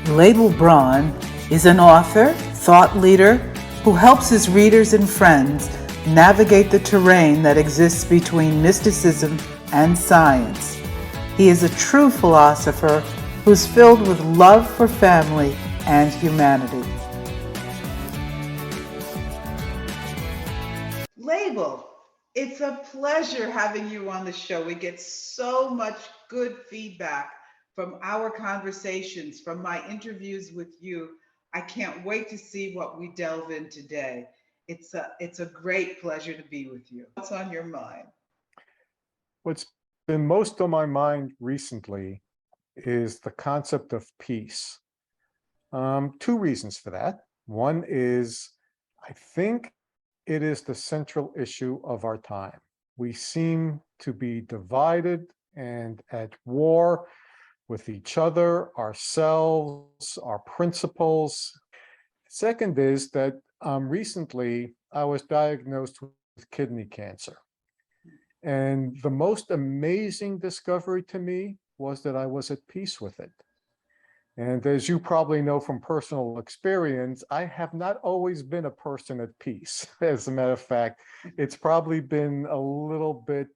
Lable Braun is an author, thought leader, who helps his readers and friends navigate the terrain that exists between mysticism and science. He is a true philosopher who's filled with love for family and humanity. Lable, it's a pleasure having you on the show. We get so much good feedback from our conversations, from my interviews with you. I can't wait to see what we delve in today. It's a great pleasure to be with you. What's on your mind? What's been most on my mind recently is the concept of peace. Two reasons for that. One is I think it is the central issue of our time. We seem to be divided and at war with each other, ourselves, our principles. Second is that recently I was diagnosed with kidney cancer. And the most amazing discovery to me was that I was at peace with it. And as you probably know from personal experience, I have not always been a person at peace. As a matter of fact, it's probably been a little bit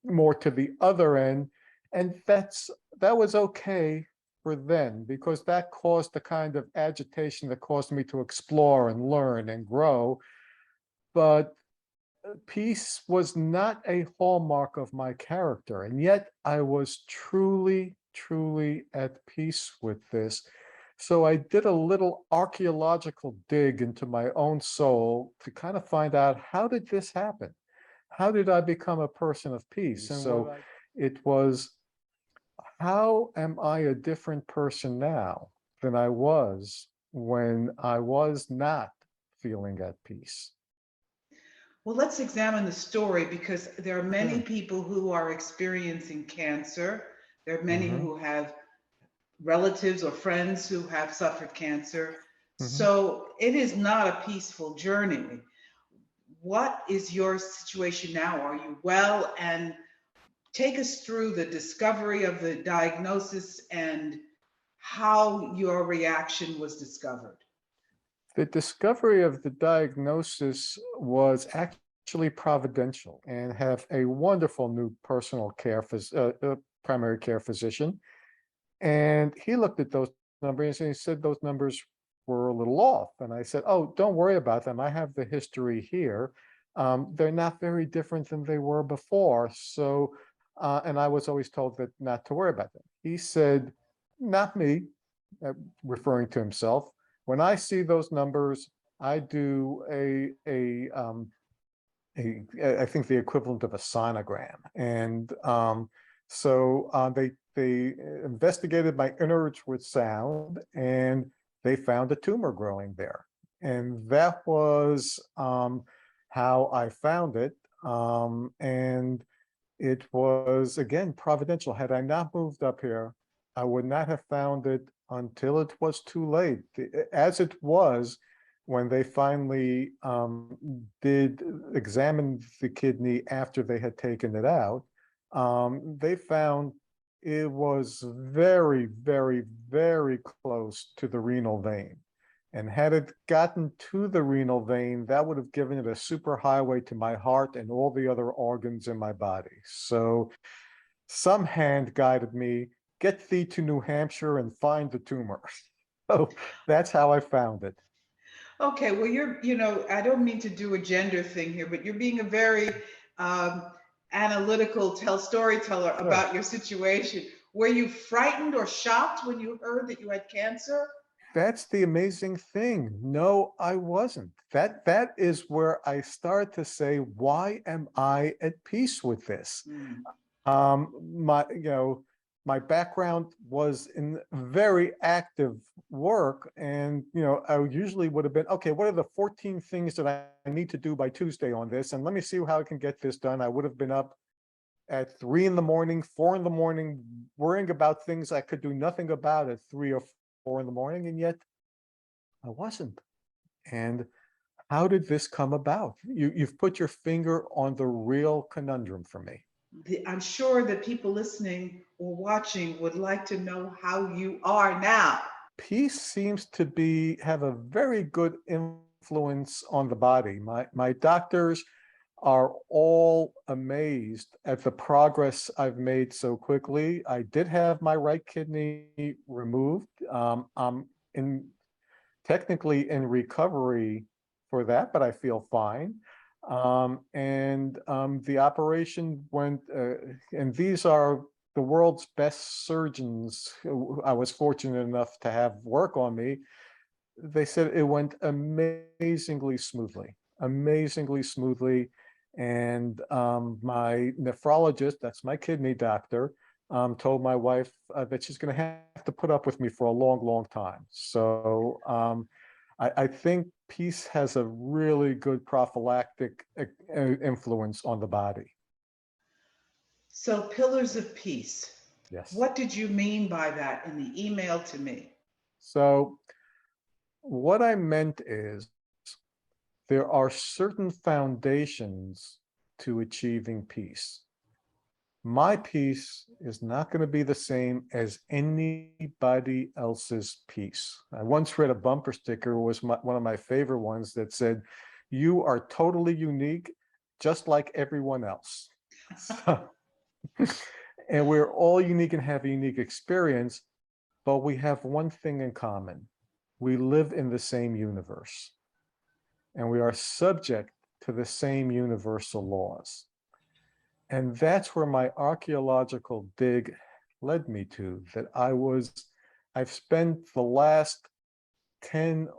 more to the other end. And that was okay for then, because that caused the kind of agitation that caused me to explore and learn and grow. But peace was not a hallmark of my character, and yet I was truly, truly at peace with this. So I did a little archaeological dig into my own soul to kind of find out, how did this happen? How did I become a person of peace? And so it was, how am I a different person now than I was when I was not feeling at peace? Well, let's examine the story because there are many Sure. people who are experiencing cancer. There are many Hmm. who have relatives or friends who have suffered cancer. Hmm. So it is not a peaceful journey. What is your situation now? Are you well? And take us through the discovery of the diagnosis and how your reaction was discovered. The discovery of the diagnosis was actually providential, and have a wonderful new personal care primary care physician. And he looked at those numbers and he said those numbers were a little off. And I said, "Oh, don't worry about them. I have the history here. They're not very different than they were before." So, and I was always told that not to worry about them. He said, "Not me," referring to himself. "When I see those numbers, I do I think the equivalent of a sonogram." And they investigated my innards with sound, and they found a tumor growing there. And that was how I found it. And it was, again, providential. Had I not moved up here, I would not have found it until it was too late. As it was, when they finally did examine the kidney after they had taken it out, they found it was very, very, very close to the renal vein. And had it gotten to the renal vein, that would have given it a superhighway to my heart and all the other organs in my body. So some hand guided me, "Get thee to New Hampshire and find the tumor." So that's how I found it. Okay, well, I don't mean to do a gender thing here, but you're being a very um, analytical storyteller Sure. about your situation. Were you frightened or shocked when you heard that you had cancer? That's the amazing thing. No, I wasn't. That is where I start to say, why am I at peace with this? Mm. My, my background was in very active work, and I usually would have been, okay, what are the 14 things that I need to do by Tuesday on this? And let me see how I can get this done. I would have been up at 3 in the morning, 4 in the morning, worrying about things I could do nothing about at 3 or 4 in the morning, and yet I wasn't. And how did this come about? You've put your finger on the real conundrum for me. I'm sure that people listening or watching would like to know how you are now. peace seems to have a very good influence on the body. My doctors are all amazed at the progress I've made so quickly. I did have my right kidney removed. I'm in technically in recovery for that, but I feel fine. The operation went, and these are the world's best surgeons who I was fortunate enough to have work on me. They said it went amazingly smoothly. And my nephrologist, that's my kidney doctor, told my wife that she's going to have to put up with me for a long time. So I think peace has a really good prophylactic influence on the body. So, pillars of peace. Yes. What did you mean by that in the email to me? So what I meant is there are certain foundations to achieving peace. My peace is not going to be the same as anybody else's peace. I once read a bumper sticker, was one of my favorite ones, that said, "You are totally unique, just like everyone else." So, and we're all unique and have a unique experience, but we have one thing in common. We live in the same universe, and we are subject to the same universal laws. And that's where my archaeological dig led me to, that I've spent the last 10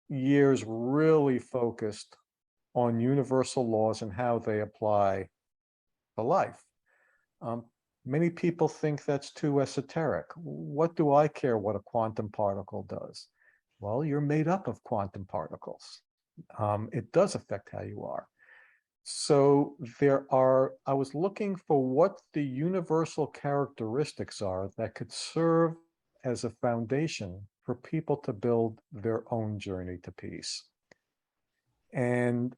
years really focused on universal laws and how they apply to life. Um, Many people think that's too esoteric. What do I care what a quantum particle does? Well, you're made up of quantum particles. It does affect how you are. So I was looking for what the universal characteristics are that could serve as a foundation for people to build their own journey to peace. And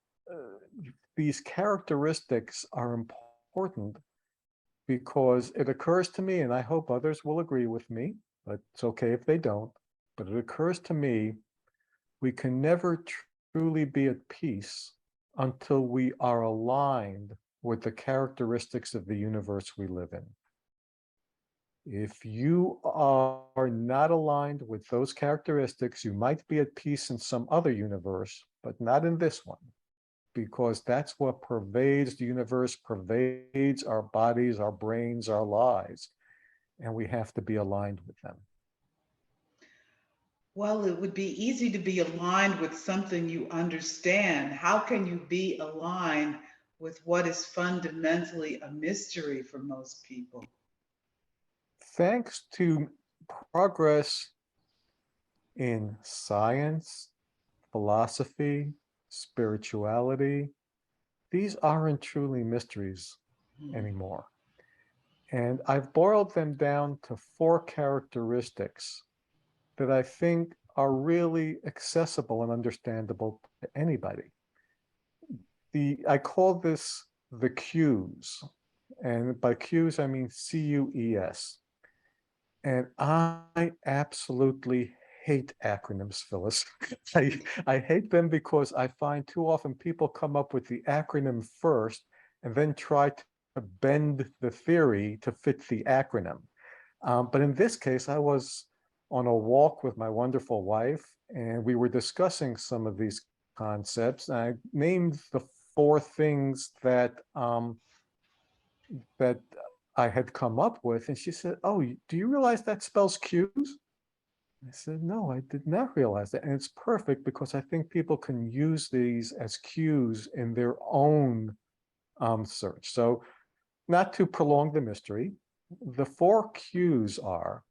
these characteristics are important because it occurs to me, and I hope others will agree with me, but it's okay if they don't, but it occurs to me, we can never truly be at peace until we are aligned with the characteristics of the universe we live in. If you are not aligned with those characteristics, you might be at peace in some other universe, but not in this one, because that's what pervades the universe, pervades our bodies, our brains, our lives, and we have to be aligned with them. Well, it would be easy to be aligned with something you understand. How can you be aligned with what is fundamentally a mystery for most people? Thanks to progress in science, philosophy, spirituality, these aren't truly mysteries Hmm. anymore. And I've boiled them down to 4 characteristics that I think are really accessible and understandable to anybody. I call this the Q's, and by Q's I mean Cues. And I absolutely hate acronyms, Phyllis. I hate them because I find too often people come up with the acronym first and then try to bend the theory to fit the acronym. But in this case, I was on a walk with my wonderful wife, and we were discussing some of these concepts. And I named the 4 things that I had come up with, and she said, "Oh, do you realize that spells cues?" I said, "No, I did not realize that." And it's perfect because I think people can use these as cues in their own search. So, not to prolong the mystery, the 4 cues are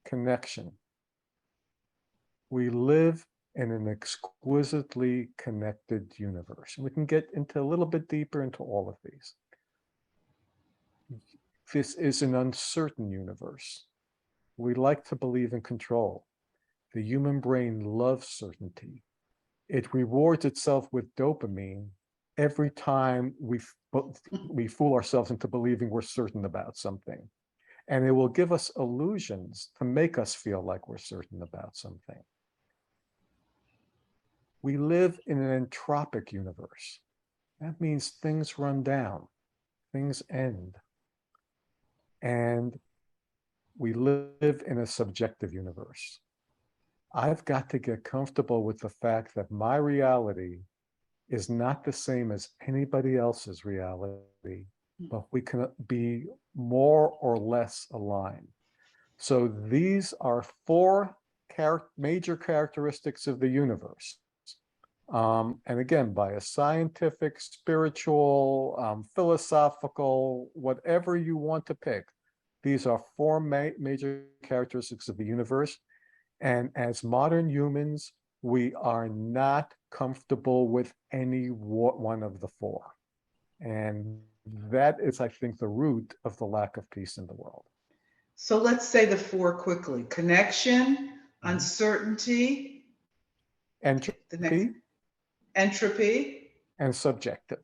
connection. We live in an exquisitely connected universe. And we can get into a little bit deeper into all of these. This is an uncertain universe. We like to believe in control. The human brain loves certainty. It rewards itself with dopamine every time we fool ourselves into believing we're certain about something. And it will give us illusions to make us feel like we're certain about something. We live in an entropic universe. That means things run down, things end. And we live in a subjective universe. I've got to get comfortable with the fact that my reality is not the same as anybody else's reality, but we can be more or less aligned. So these are four major characteristics of the universe. And again, by a scientific, spiritual, philosophical, whatever you want to pick, these are four major characteristics of the universe. And as modern humans, we are not comfortable with any one of the four. And that is, I think, the root of the lack of peace in the world. So let's say the four quickly: connection, uncertainty, the next, Entropy entropy, and subjective.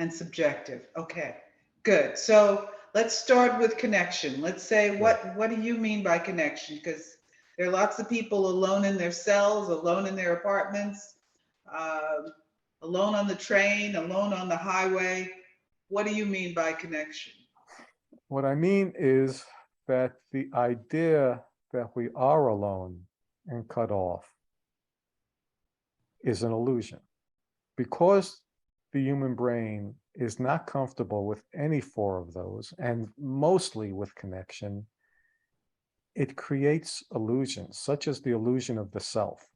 and subjective. Okay, good. So let's start with connection. Let's say, what do you mean by connection? Because there are lots of people alone in their cells, alone in their apartments, alone on the train, alone on the highway. What do you mean by connection? What I mean is that the idea that we are alone and cut off is an illusion. Because the human brain is not comfortable with any four of those, and mostly with connection, it creates illusions, such as the illusion of the self,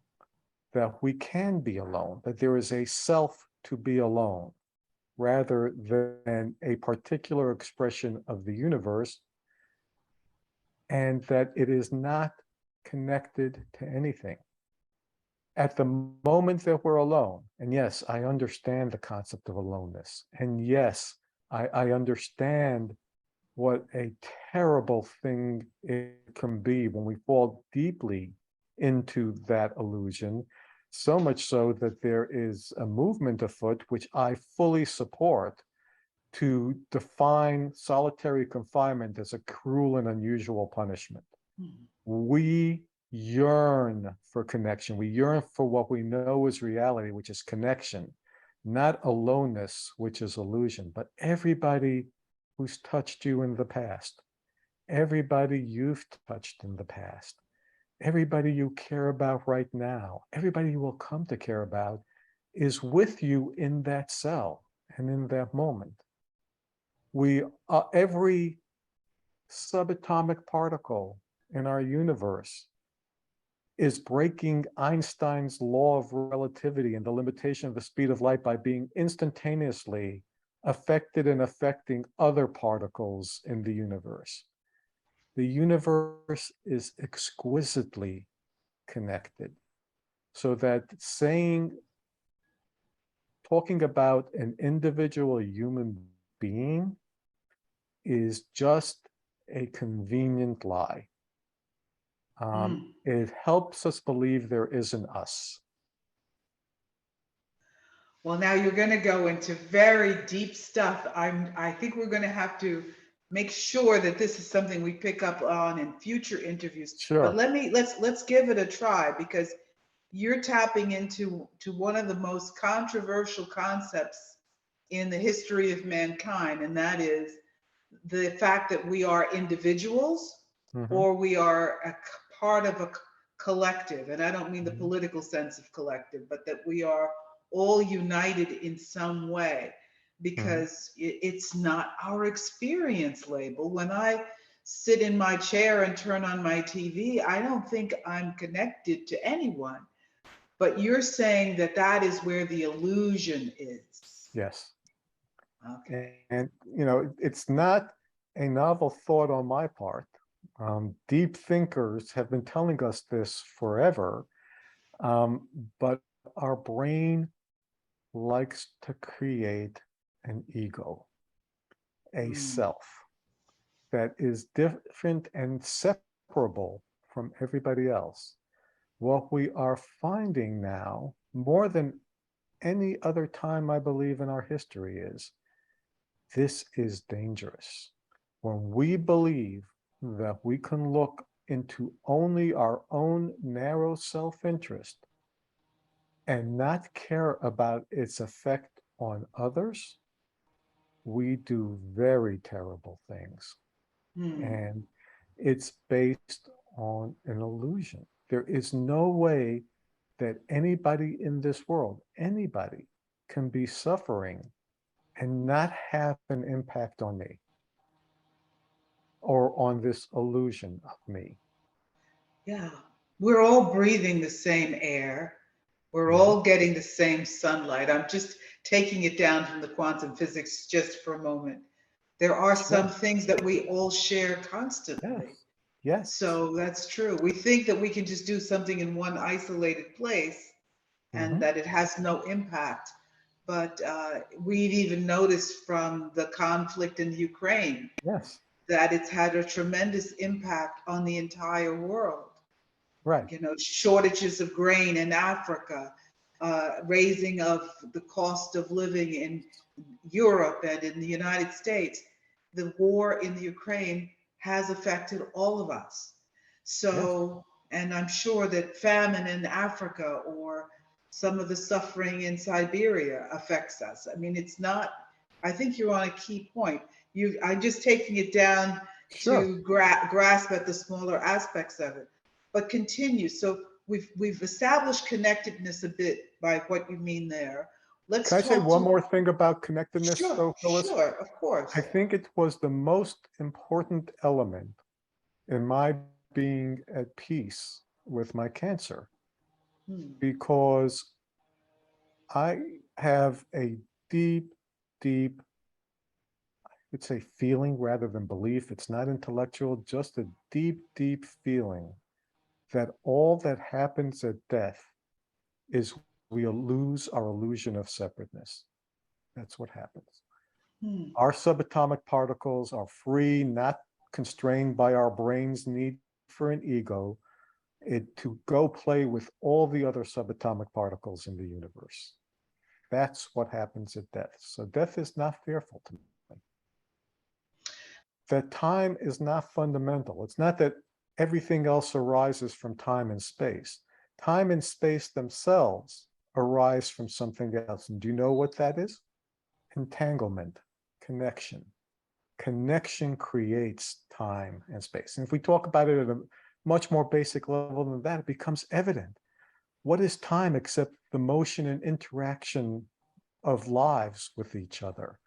that we can be alone, that there is a self to be alone, rather than a particular expression of the universe, and that it is not connected to anything. At the moment that we're alone, and yes, I understand the concept of aloneness, and yes, I understand what a terrible thing it can be when we fall deeply into that illusion, so much so that there is a movement afoot, which I fully support, to define solitary confinement as a cruel and unusual punishment. We yearn for connection. We yearn for what we know is reality, which is connection, not aloneness, which is illusion. But everybody who's touched you in the past, everybody you've touched in the past, everybody you care about right now, everybody you will come to care about is with you in that cell and in that moment. Every subatomic particle in our universe is breaking Einstein's law of relativity and the limitation of the speed of light by being instantaneously affected and affecting other particles in the universe. The universe is exquisitely connected, so that talking about an individual human being is just a convenient lie. It helps us believe there is an us. Well, now you're going to go into very deep stuff. I think we're going to have to make sure that this is something we pick up on in future interviews. But Sure. let's give it a try, because you're tapping into one of the most controversial concepts in the history of mankind, and that is the fact that we are individuals or we are a part of a collective. And I don't mean the political sense of collective, but that we are all united in some way, because it's not our experience. Lable. When I sit in my chair and turn on my TV, I don't think I'm connected to anyone. But you're saying that that is where the illusion is. Yes. Okay. And, it's not a novel thought on my part. Deep thinkers have been telling us this forever, but our brain likes to create an ego, a self that is different and separable from everybody else. What we are finding now, more than any other time, I believe, in our history, is this is dangerous. when we believe that we can look into only our own narrow self-interest and not care about its effect on others, we do very terrible things. Hmm. And it's based on an illusion. There is no way that anybody in this world, anybody, can be suffering and not have an impact on me or on this illusion of me. Yeah. We're all breathing the same air. We're Mhm. all getting the same sunlight. I'm just taking it down from the quantum physics just for a moment. There are some Sure. things that we all share constantly. Yes. Yes. So that's true. We think that we can just do something in one isolated place and Hmm. that it has no impact. But we've even noticed from the conflict in Ukraine Yes. that it's had a tremendous impact on the entire world. Right. You know, shortages of grain in Africa, raising of the cost of living in Europe and in the United States. The war in the Ukraine has affected all of us. Yes. So, and I'm sure that famine in Africa or some of the suffering in Siberia affects us. I mean, it's not, I think you're on a key point. I'm just taking it down Sure. to grasp at the smaller aspects of it. But continue. So we've established connectedness a bit by what you mean there. Can Let's I say talk one to more thing about connectedness, sure, though, Phyllis? sure, of I course. think it was the most important element in my being at peace with my cancer Hmm. because I have a deep, deep, let's say feeling rather than belief. It's not intellectual, just a deep, deep feeling that all that happens at death is we lose our illusion of separateness. That's what happens. Hmm. Our subatomic particles are free, not constrained by our brain's need for an ego, to go play with all the other subatomic particles in the universe. That's what happens at death. So death is not fearful to me. That time is not fundamental. It's not that everything else arises from time and space. Time and space themselves arise from something else. And do you know what that is? Entanglement, connection. Connection creates time and space. And if we talk about it at a much more basic level than that, it becomes evident. What is time except the motion and interaction of lives with each other?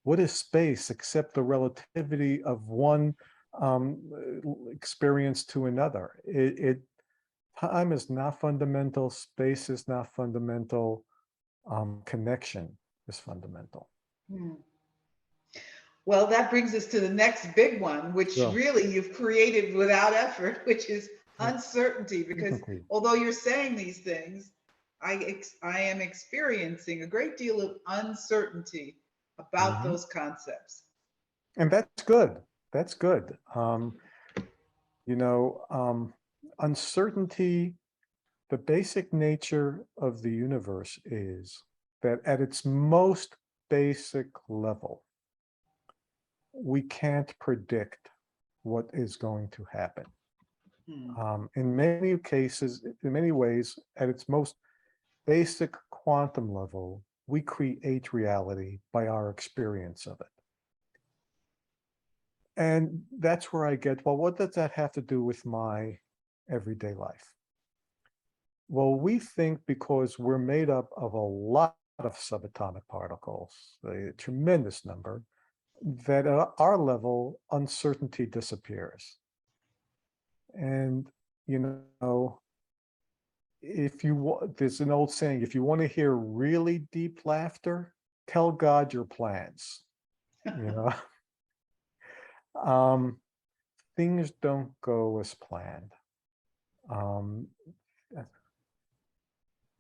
What is space except the relativity of one um, experience to another? Time is not fundamental. Space is not fundamental. Connection is fundamental. Hmm. Well, that brings us to the next big one, which Sure. really you've created without effort, which is uncertainty. Because Indeed. although you're saying these things, I am experiencing a great deal of uncertainty about Mhm. those concepts. And that's good. That's good. You know, uncertainty, the basic nature of the universe is that at its most basic level, we can't predict what is going to happen. Hmm. In many cases, in many ways, at its most basic quantum level, we create reality by our experience of it. And that's where I get, well, what does that have to do with my everyday life? Well, we think because we're made up of a lot of subatomic particles, a tremendous number, that at our level, uncertainty disappears. And, you know, if you want, there's an old saying, if you want to hear really deep laughter, tell God your plans, you know. um, things don't go as planned. Um,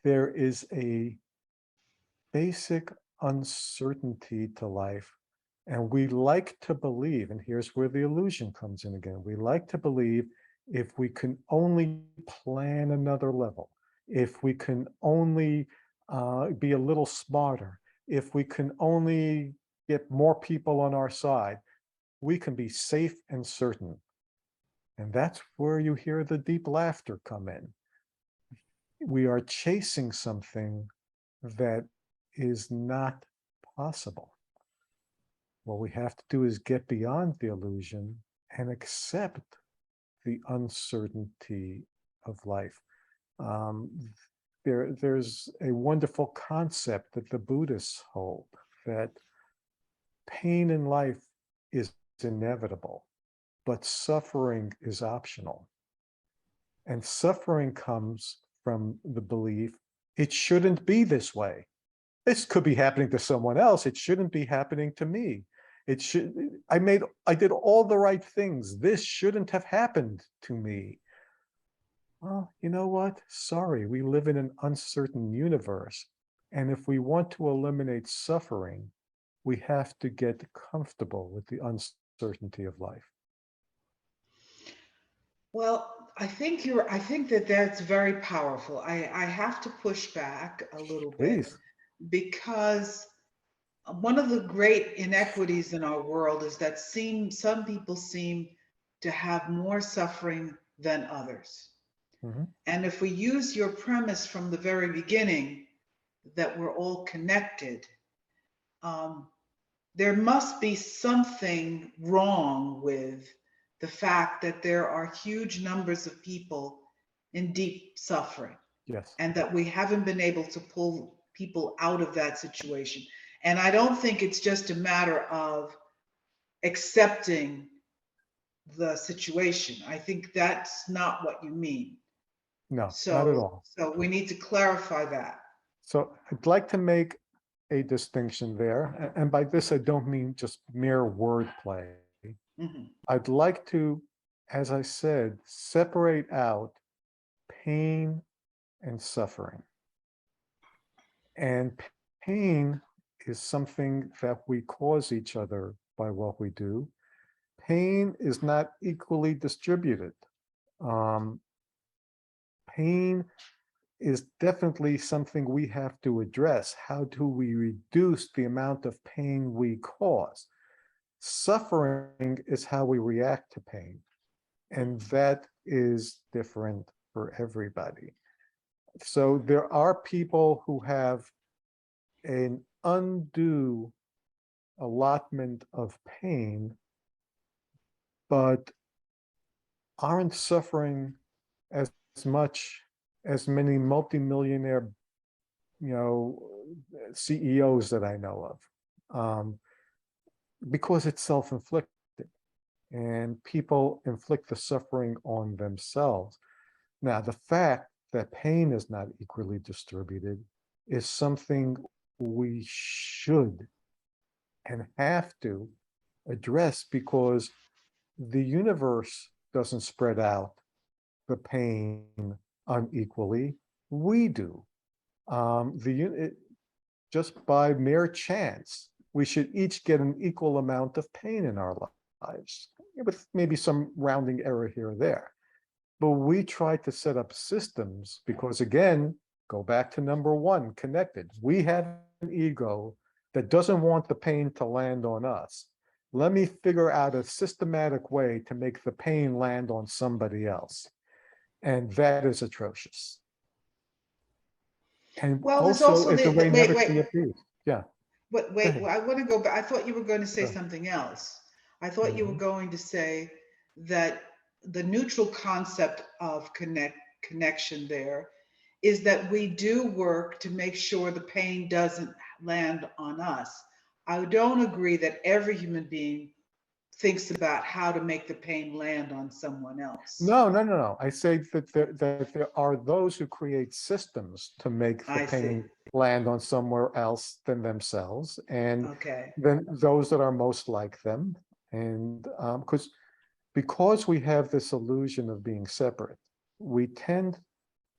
there is a basic uncertainty to life. And we like to believe, and here's where the illusion comes in again. We like to believe if we can only plan another level, if we can only be a little smarter, if we can only get more people on our side, we can be safe and certain. And that's where you hear the deep laughter come in. We are chasing something that is not possible. What we have to do is get beyond the illusion and accept the uncertainty of life. There's a wonderful concept that the Buddhists hold, that pain in life is inevitable, but suffering is optional. And suffering comes from the belief it shouldn't be this way. This could be happening to someone else. It shouldn't be happening to me. I did all the right things. This shouldn't have happened to me. Well, you know what? Sorry, we live in an uncertain universe. And if we want to eliminate suffering, we have to get comfortable with the uncertainty of life. Well, I think that that's very powerful. I have to push back a little bit Please. because one of the great inequities in our world is that some people seem to have more suffering than others. Mhm. And if we use your premise from the very beginning that we're all connected, um, there must be something wrong with the fact that there are huge numbers of people in deep suffering Yes. and that we haven't been able to pull people out of that situation. And I don't think it's just a matter of accepting the situation. I think that's not what you mean. No, not at So, all. so we need to clarify that. So I'd like to make a distinction there. And by this, I don't mean just mere wordplay. Mhm. I'd like to, as I said, separate out pain and suffering. And pain is something that we cause each other by what we do. Pain is not equally distributed. Um, Pain is definitely something we have to address. How do we reduce the amount of pain we cause? Suffering is how we react to pain, and that is different for everybody. So there are people who have an undue allotment of pain, but aren't suffering as much as many multimillionaire, CEOs that I know of, because it's self-inflicted, and people inflict the suffering on themselves. Now, the fact that pain is not equally distributed is something we should and have to address, because the universe doesn't spread out the pain unequally. We do. Just by mere chance, we should each get an equal amount of pain in our lives, with maybe some rounding error here or there. But we try to set up systems because, again, go back to number one, connected. We have an ego that doesn't want the pain to land on us. Let me figure out a systematic way to make the pain land on somebody else. And that is atrocious. And Well, there's also, also it's a way wait, never to be wait, appeased. Yeah, go wait. ahead. I want to go back. I thought you were going to say Sure. something else. I thought you were Mhm. going to say that the neutral concept of connection there is that we do work to make sure the pain doesn't land on us. I don't agree that every human being thinks about how to make the pain land on someone else. No, no, no, no. I say that there are those who create systems to make the I see. pain land on somewhere else than themselves, and Okay. then those that are most like them. And because we have this illusion of being separate, we tend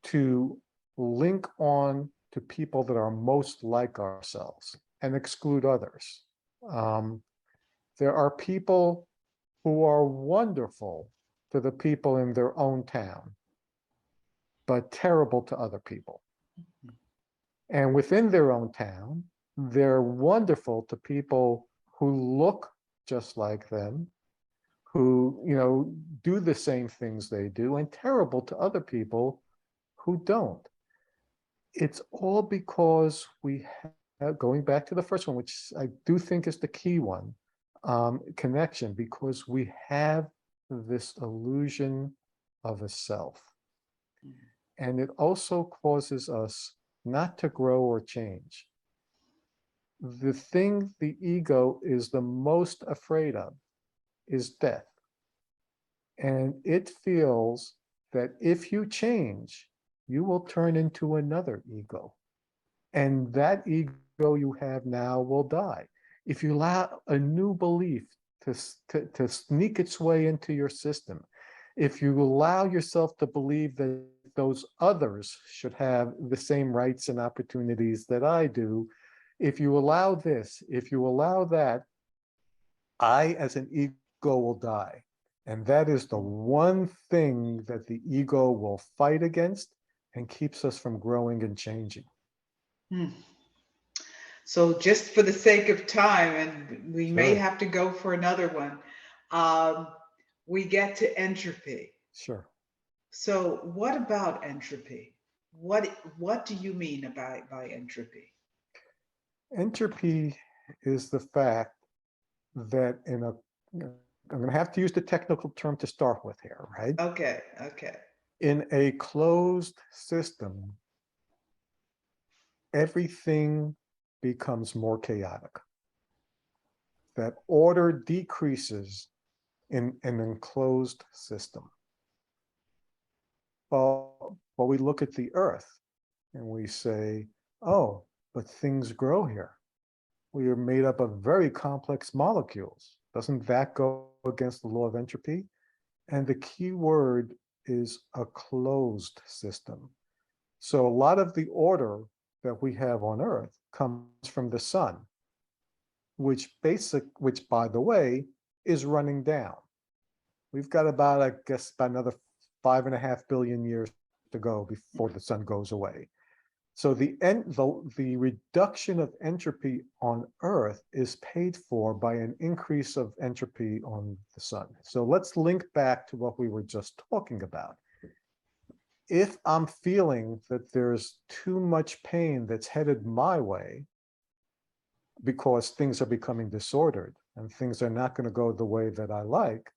to link on to people that are most like ourselves and exclude others. Um, there are people who are wonderful to the people in their own town, but terrible to other people. And within their own town, they're wonderful to people who look just like them who, do the same things they do, and terrible to other people who don't. It's all because we have, going back to the first one, which I do think is the key one, connection, because we have this illusion of a self. And it also causes us not to grow or change. The thing the ego is the most afraid of is death. And it feels that if you change, you will turn into another ego. And that ego you have now will die. If you allow a new belief to sneak its way into your system, if you allow yourself to believe that those others should have the same rights and opportunities that I do, if you allow this, if you allow that, I as an ego will die. And that is the one thing that the ego will fight against and keeps us from growing and changing. Hmm. So just for the sake of time, and we may Sure, have to go for another one, um, we get to entropy. sure. So what about entropy? What do you mean by entropy? Entropy is the fact that I'm going to have to use the technical term to start with here, right? Okay, okay. In a closed system, everything becomes more chaotic. That order decreases in an enclosed system. But we look at the earth and we say, oh, but things grow here. We are made up of very complex molecules. Doesn't that go against the law of entropy? And the key word is a closed system. So a lot of the order that we have on Earth comes from the sun, which by the way, is running down. We've got about, I guess, about another 5.5 billion years to go before the sun goes away. So the reduction of entropy on Earth is paid for by an increase of entropy on the sun. So let's link back to what we were just talking about. If I'm feeling that there's too much pain that's headed my way because things are becoming disordered and things are not going to go the way that I like,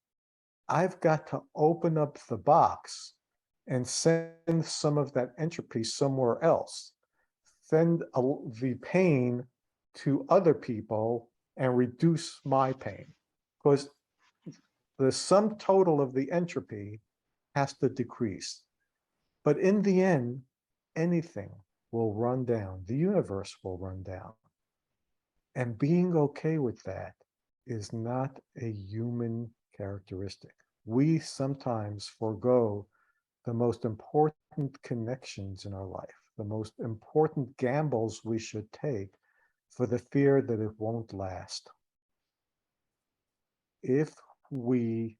I've got to open up the box and send some of that entropy somewhere else. Send the pain to other people and reduce my pain. Because the sum total of the entropy has to decrease. But in the end, anything will run down. The universe will run down. And being okay with that is not a human characteristic. We sometimes forego the most important connections in our life, the most important gambles we should take for the fear that it won't last. If we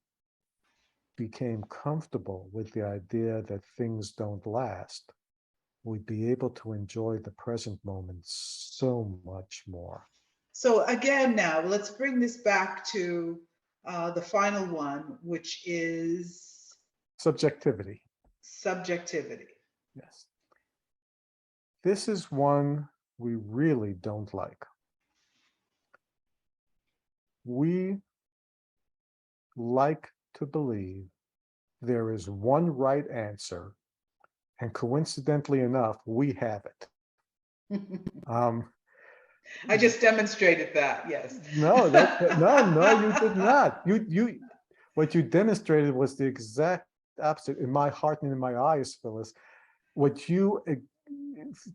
became comfortable with the idea that things don't last, we'd be able to enjoy the present moment so much more. So again, now let's bring this back to the final one, which is Subjectivity. subjectivity. Yes. This is one we really don't like. We like to believe there is one right answer, and coincidentally enough, we have it. I just demonstrated that, yes. No, no, you did not. What you demonstrated was the exact opposite in my heart and in my eyes, Phyllis. What you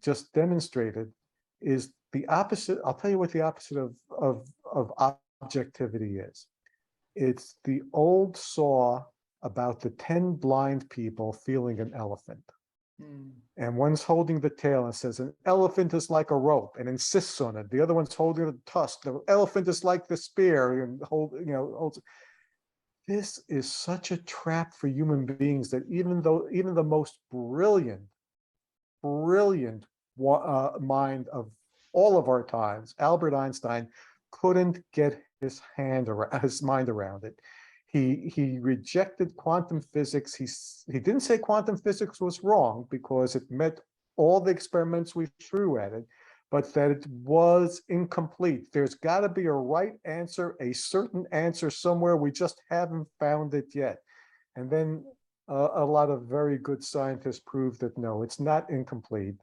just demonstrated is the opposite. I'll tell you what the opposite of objectivity is. It's the old saw about the 10 blind people feeling an elephant. And one's holding the tail and says, an elephant is like a rope, and insists on it. The other one's holding the tusk. The elephant is like the spear, and holds. This is such a trap for human beings that even the most brilliant mind of all of our times, Albert Einstein, couldn't get his mind around it. he rejected quantum physics. He didn't say quantum physics was wrong because it met all the experiments we threw at it, but that it was incomplete. There's got to be a right answer, a certain answer somewhere. We just haven't found it yet. And then a lot of very good scientists proved that no, it's not incomplete.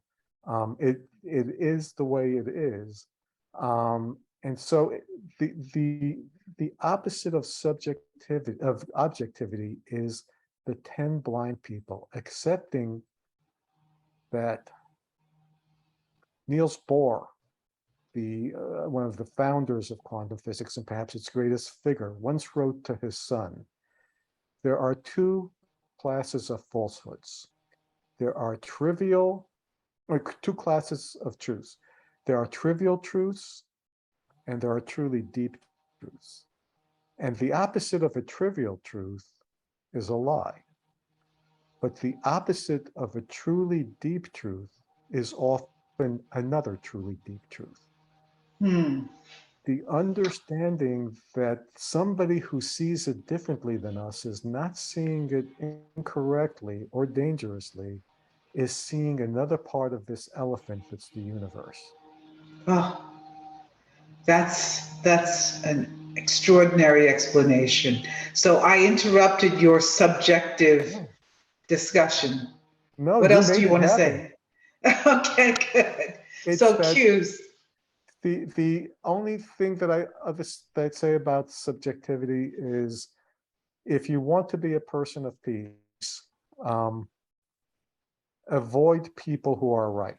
It is the way it is. And so the opposite of subjectivity, of objectivity, is the 10 blind people accepting that Niels Bohr, the one of the founders of quantum physics and perhaps its greatest figure, once wrote to his son, there are two classes of falsehoods. There are trivial, or two classes of truths. There are trivial truths and there are truly deep truths. And the opposite of a trivial truth is a lie. But the opposite of a truly deep truth is often another truly deep truth. Hmm. The understanding that somebody who sees it differently than us is not seeing it incorrectly or dangerously, is seeing another part of this elephant that's the universe. Oh, that's an extraordinary explanation. So I interrupted your subjective No, discussion. no, What you else do made you it want to happen. say? Okay, good. It's So that cues. the only thing that I'd say about subjectivity is if you want to be a person of peace, avoid people who are right.